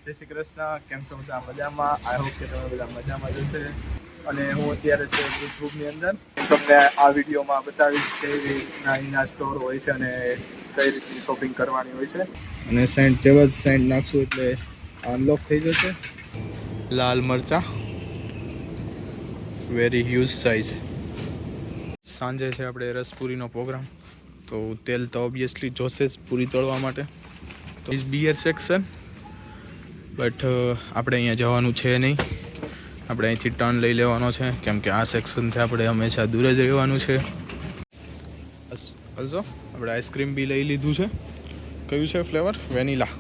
જય શ્રી કૃષ્ણ. કેમ છો બધા? મજામાં? આઈ હોપ કે તમે બધા મજામાં જશે. અને હું અત્યારે છે ગ્રુપની અંદર તમને આ વિડીયોમાં બતાવીશ કેવી રીતના અહીંના સ્ટોર હોય છે અને કઈ રીતની શોપિંગ કરવાની હોય છે. અને સેન્ટ જેવા જ સેન્ટ નાખશું એટલે અનલોક થઈ જશે. લાલ મરચા વેરી હ્યુજ સાઇઝ. સાંજે છે આપણે રસપુરીનો પ્રોગ્રામ, તો તેલ તો ઓબ્વિયસલી જોશે જ પૂરી તળવા માટે. તો ઇઝ બિયર સેક્શન, બટ આપણે અહીંયા જવાનું છે નહીં. આપણે અહીંથી ટર્ન લઈ લેવાનો છે, કેમ કે આ સેક્શનથી આપણે હંમેશા દૂર જ રહેવાનું છે. ઓલ્સો આપણે આઈસ્ક્રીમ બી લઈ લીધું છે. કયું છે flavour? Vanilla.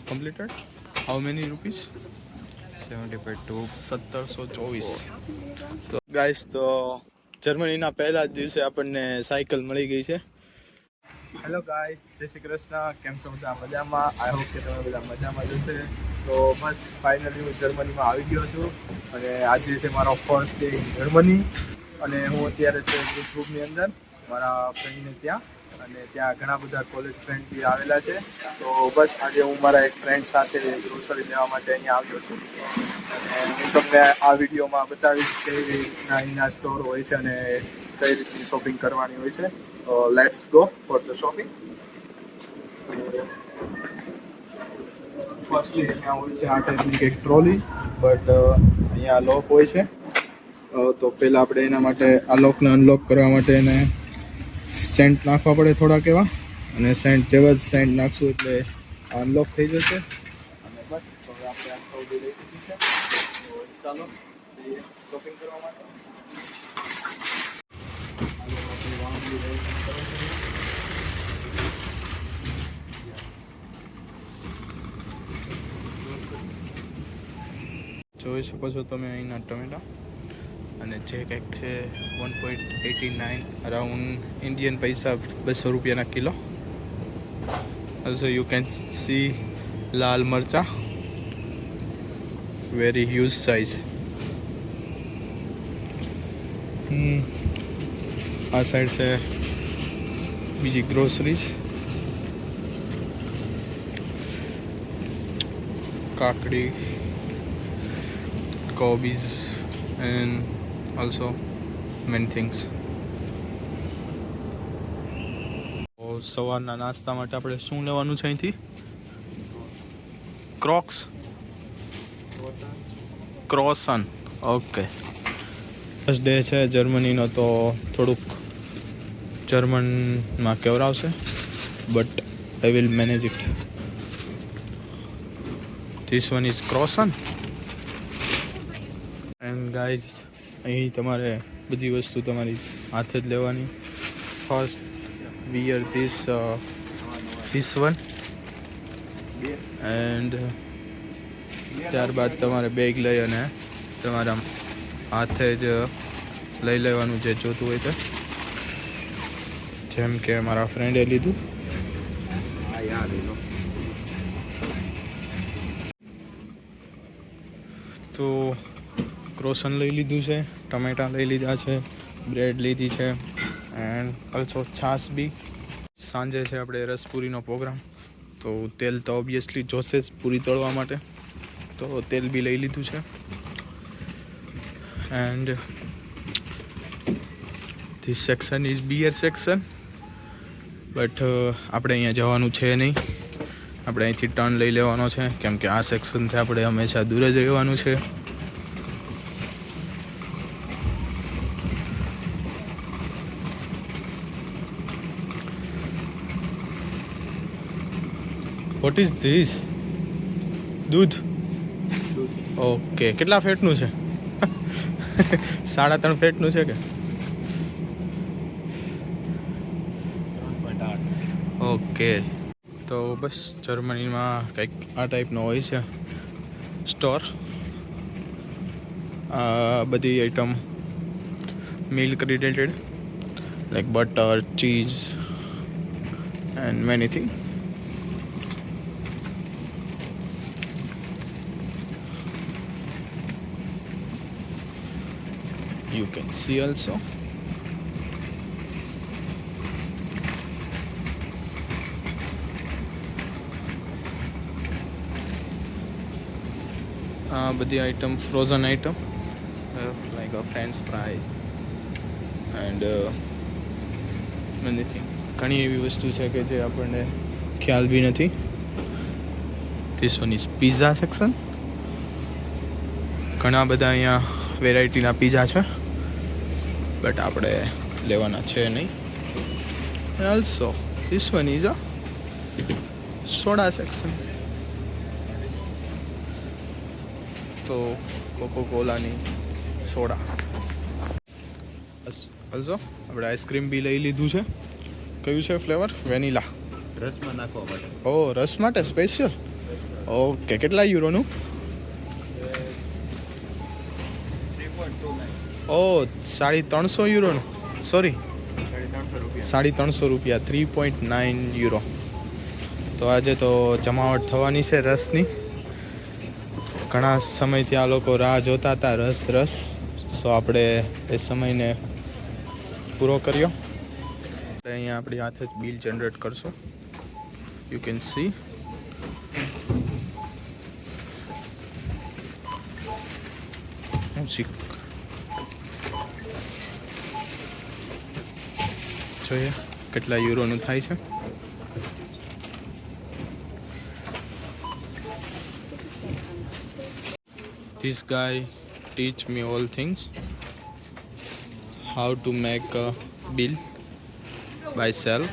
Completed. How many rupees? 1724. તો ગાઈસ, તો જર્મનીના પહેલા જ દિવસે આપણને સાયકલ મળી ગઈ છે. હેલો ગાઈસ, જય શ્રી કૃષ્ણ. કેમ છો બધા? મજામાં? આઈ હોપ કે તમે બધા મજામાં જશે. તો બસ ફાઇનલી હું જર્મનીમાં આવી ગયો છું અને આજે છે મારો ફર્સ્ટ ડે ઇન જર્મની. અને હું અત્યારે છે ગ્રુપની અંદર મારા ફ્રેન્ડને ત્યાં, અને ત્યાં ઘણા બધા કોલેજ ફ્રેન્ડ બી આવેલા છે. તો બસ આજે હું મારા એક ફ્રેન્ડ સાથે ગ્રોસરી લેવા માટે અહીંયા આવ્યો છું. અને હું તમને આ વિડીયોમાં બતાવીશ કેવી રીતના અહીંના સ્ટોર હોય છે અને કઈ રીતની શોપિંગ કરવાની હોય છે. તો let's go for the shopping. Firstly અહીંયા હોય છે આ ટાઈપની કંઈક ટ્રોલી, બટ અહીંયા લોક હોય છે. તો પહેલાં આપણે એના માટે આ લોકને અનલોક કરવા માટે એને સેન્ટ નાખવા પડે થોડાક એવા, અને સેન્ટ જેવા જ સેન્ટ નાખશું એટલે અનલોક થઈ જશે. અને બસ હવે આપણે આ ટ્રોલી લઈ લીધી છે. તો ચાલો જઈએ શોપિંગ કરવા માટે. જોઈ શકો છો તમે અહીંના ટમેટા, અને જે કંઈક છે 1.89 અરાઉન્ડ ઇન્ડિયન પૈસા 200 રૂપિયાના કિલો. ઓલ્સો યુ કેન સી લાલ મરચા વેરી હ્યુજ સાઇઝ. આ સાઈડ છે બીજી ગ્રોસરીઝ, કાકડી, કોબીઝ એન્ડ ઓલ્સો મેની થિંગ્સ. સવારના નાસ્તા માટે આપણે શું લેવાનું છે અહીંથી? ક્રોસન. ઓકે, ફર્સ્ટ ડે છે જર્મનીનો, તો થોડુંક જર્મનમાં કેવરાવશે, but I will manage it. This one is croissant. And guys, અહીં તમારે બધી વસ્તુ તમારી હાથે જ લેવાની. First wear this one, and ત્યારબાદ તમારે બેગ લઈ અને તમારા હાથે જ લઈ લેવાનું જે જોતું હોય તે. જેમ કે મારા ફ્રેન્ડે લીધું. તો ક્રોસન લઈ લીધું છે, ટમેટા લઈ લીધા છે, બ્રેડ લીધી છે, એન્ડ ઓલ્સો છાશ બી. સાંજે છે આપણે રસપુરીનો પ્રોગ્રામ, તો તેલ તો ઓબ્વિયસલી જોશે જ પૂરી તળવા માટે, તો તેલ બી લઈ લીધું છે. And this section is beer section, but આપણે અહીંયા જવાનું છે નહીં. આપણે અહીંથી ટર્ન લઈ લેવાનો છે, કેમ કે આ સેક્શનથી આપણે હંમેશા દૂર જ રહેવાનું છે. What is this? દૂધ. ઓકે, કેટલા ફેટનું છે? 3.5 ફેટનું છે કે? ઓકે, તો બસ જર્મનીમાં કંઈક આ ટાઈપનો હોય છે સ્ટોર. બધી item milk related, like butter, cheese and many thing. You can see also. આ બધી item frozen item like a French fry and anything. ઘણી એવી વસ્તુ છે કે જે આપણને ખ્યાલ બી નથી. This one is pizza section. ઘણા બધા અહીંયા વેરાયટીના પીઝા છે બટ આપણે લેવાના છે નહીં. Also this one is a soda section. તો કોકો કોલાની સોડા. ઓલ્સો આપણે આઈસ્ક્રીમ બી લઈ લીધું છે. કયું છે ફ્લેવર? વેનીલા. રસમાં નાખવા માટે. ઓ રસ માટે સ્પેશિયલ. ઓકે, કેટલા યુરોનું? ઓ 350 યુરોનું. સોરી, 350 રૂપિયા. 3.9 યુરો. તો આજે તો જમાવટ થવાની છે રસની. ઘણા સમયથી આ લોકો રાહ જોતા હતા રસ. સો આપણે એ સમયને પૂરો કર્યો. અહીંયા આપણી હાથે જ બિલ જનરેટ કરશો. You can C. જોઈએ કેટલા યુરોનું થાય છે. This guy teach me all things, how to make a bill by self.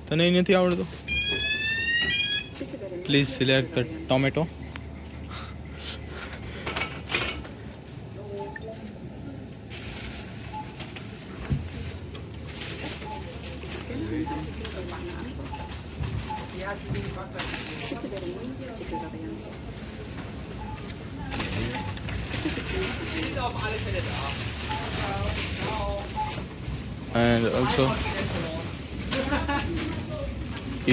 તને નથી આવડતું? Please select the tomato. And also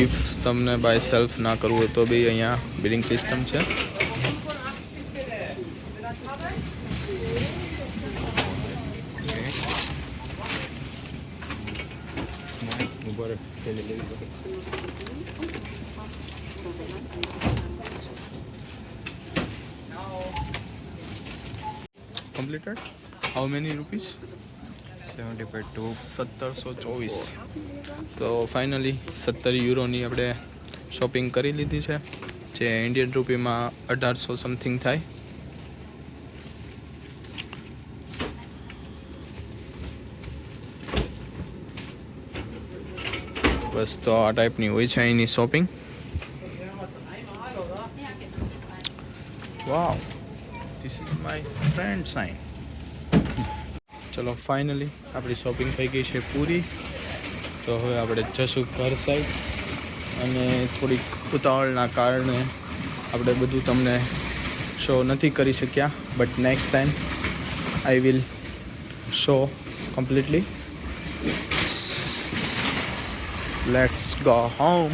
if તમને બાય સેલ્ફ ના કરવું હોય તો બી અહીંયા બિલિંગ સિસ્ટમ છે. Completed. How many rupees? 1724. તો ફાઇનલી 17 યુરોની આપણે શોપિંગ કરી લીધી છે, જે ઇન્ડિયન રૂપીમાં 1800 સમથિંગ થાય. બસ તો આ ટાઈપની હોય છે અહીંની shopping. Wow, this is my friend sign. ચલો ફાઇનલી આપણી શોપિંગ થઈ ગઈ છે પૂરી. તો હવે આપણે જશું ઘર સાઈડ, અને થોડીક ઉતાવળના કારણે આપણે બધું તમને શો નથી કરી શક્યા, but next time I will show completely. Let's go home.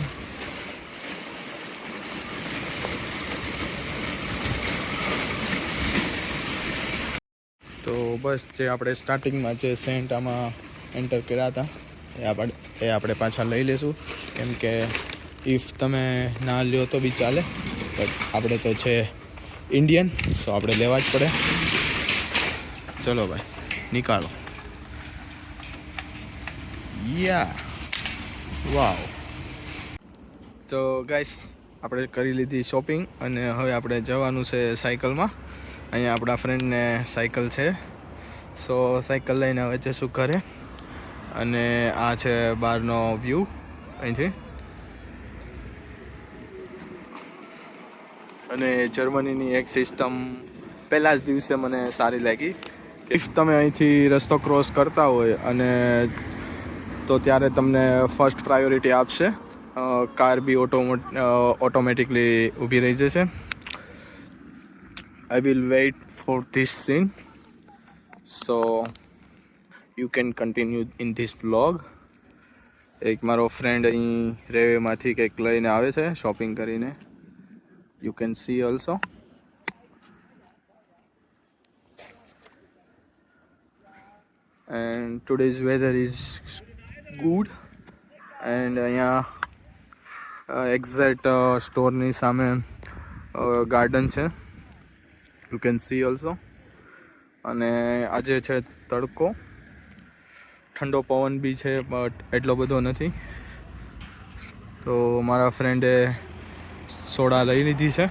તો બસ જે આપણે સ્ટાર્ટિંગમાં જે સેન્ટ આમાં એન્ટર કર્યા હતા એ આપણે પાછા લઈ લેશું, કેમ કે ઇફ તમે ના લ્યો તો બી ચાલે, બટ આપણે તો છે ઇન્ડિયન, સો આપણે લેવા જ પડે. ચલો ભાઈ નિકાલો. યા વાવ. તો ગાઈસ આપણે કરી લીધી શોપિંગ, અને હવે આપણે જવાનું છે સાયકલમાં. અહીંયા આપણા ફ્રેન્ડને સાયકલ છે, સો સાયકલ લઈને હવે જઈશું ઘરે. અને આ છે બહારનો વ્યૂ અહીંથી. અને જર્મનીની એક સિસ્ટમ પહેલાં જ દિવસે મને સારી લાગી કે ઇફ તમે અહીંથી રસ્તો ક્રોસ કરતા હોય અને તો ત્યારે તમને ફર્સ્ટ પ્રાયોરિટી આપશે. કાર બી ઓટોમેટિકલી ઊભી રહી જશે. I will wait for this scene, so you can continue in this vlog. એક મારો ફ્રેન્ડ અહીં રેવેમાંથી કંઈક લઈને આવે છે શોપિંગ કરીને. You can see also. And today's weather is good. And અહીંયા એક્ઝેક્ટ સ્ટોરની સામે ગાર્ડન છે, યુ કેન સી ઓલ્સો. અને આજે છે તડકો, ઠંડો પવન બી છે બટ એટલો બધો નથી. તો મારા ફ્રેન્ડે સોડા લઈ લીધી છે.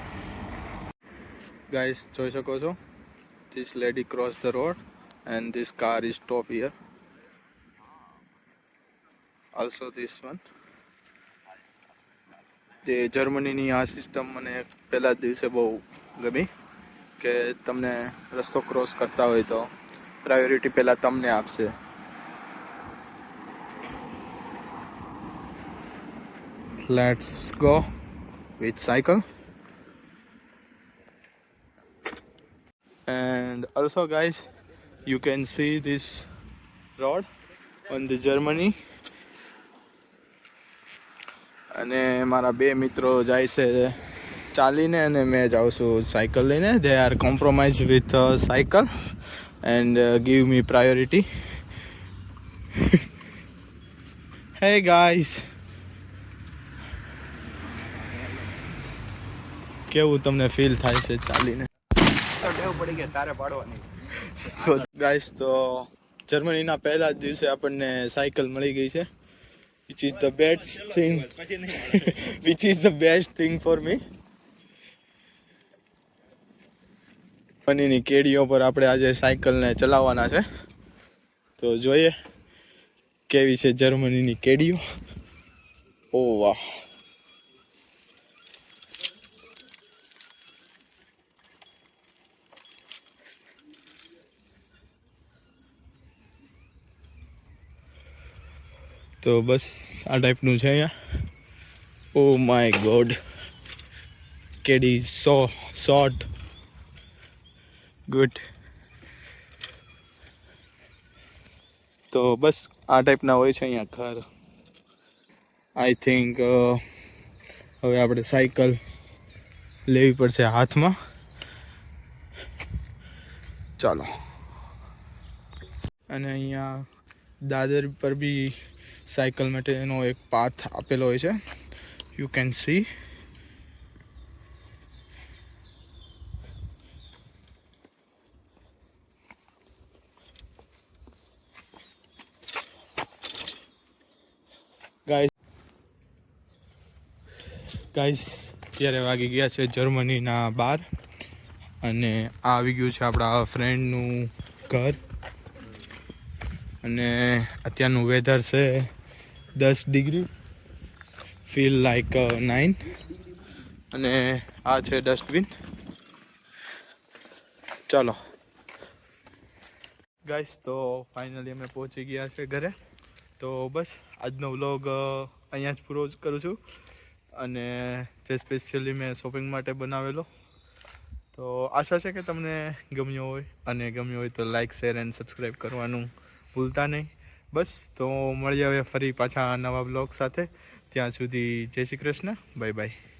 ગાઈસ જોઈ શકો છો, this lady cross the road and this car is stop here. Also this one. જે જર્મનીની આ સિસ્ટમ મને પહેલા જ દિવસે બહુ ગમી કે તમને રસ્તો ક્રોસ કરતા હોય તો પ્રાયોરિટી પહેલાં તમને આપશે. Let's go with cycle. And also guys, you can see this road on the Germany. અને મારા બે મિત્રો જાય છે ચાલીને અને મેં જાઉં છું સાયકલ લઈને. They are compromised with cycle and give me priority. Hey guys, કેવું તમને ફીલ થાય છે ચાલીને? તો ટેવ પડી ગઈ તારે પાડવાની. સો ગાઈસ, તો જર્મનીના પહેલા જ દિવસે આપણને સાયકલ મળી ગઈ છે, which is the best thing which is the best thing for me. જર્મનીની કેડીઓ પર આપણે આજે સાયકલને ચલાવવાના છે, તો જોઈએ કેવી છે જર્મનીની કેડીઓ. ઓ વાહ, તો બસ આ ટાઈપનું છે અહીંયા. Oh my god, Kedi so short, good. તો બસ આ ટાઈપના હોય છે અહીંયા ઘર. આઈ થિંક હવે આપણે સાયકલ લેવી પડશે હાથમાં. ચાલો. અને અહીંયા દાદર પર બી સાયકલ માટેનો એક પાથ આપેલો હોય છે, યુ કેન સી. ગાઈસ અત્યારે વાગી ગયા છે જર્મનીના 12 અને આ આવી ગયું છે આપણા ફ્રેન્ડનું ઘર. અને અત્યારનું વેધર છે 10 ડિગ્રી, ફીલ લાઈક 9. અને આ છે ડસ્ટબિન. ચાલો ગાઈસ, તો ફાઇનલી અમે પહોંચી ગયા છે ઘરે. તો બસ આજનો વ્લોગ અહીંયા જ પૂરો કરું છું. અને જે સ્પેશિયલી મેં શોપિંગ માટે બનાવેલો. તો આશા છે કે તમને ગમ્યો હોય, અને ગમ્યો હોય તો લાઇક, શેર એન્ડ સબસ્ક્રાઈબ કરવાનું ભૂલતા નહીં. બસ તો મળીએ હવે ફરી પાછા નવા બ્લોગ સાથે. ત્યાં સુધી જય શ્રી કૃષ્ણ, બાય બાય.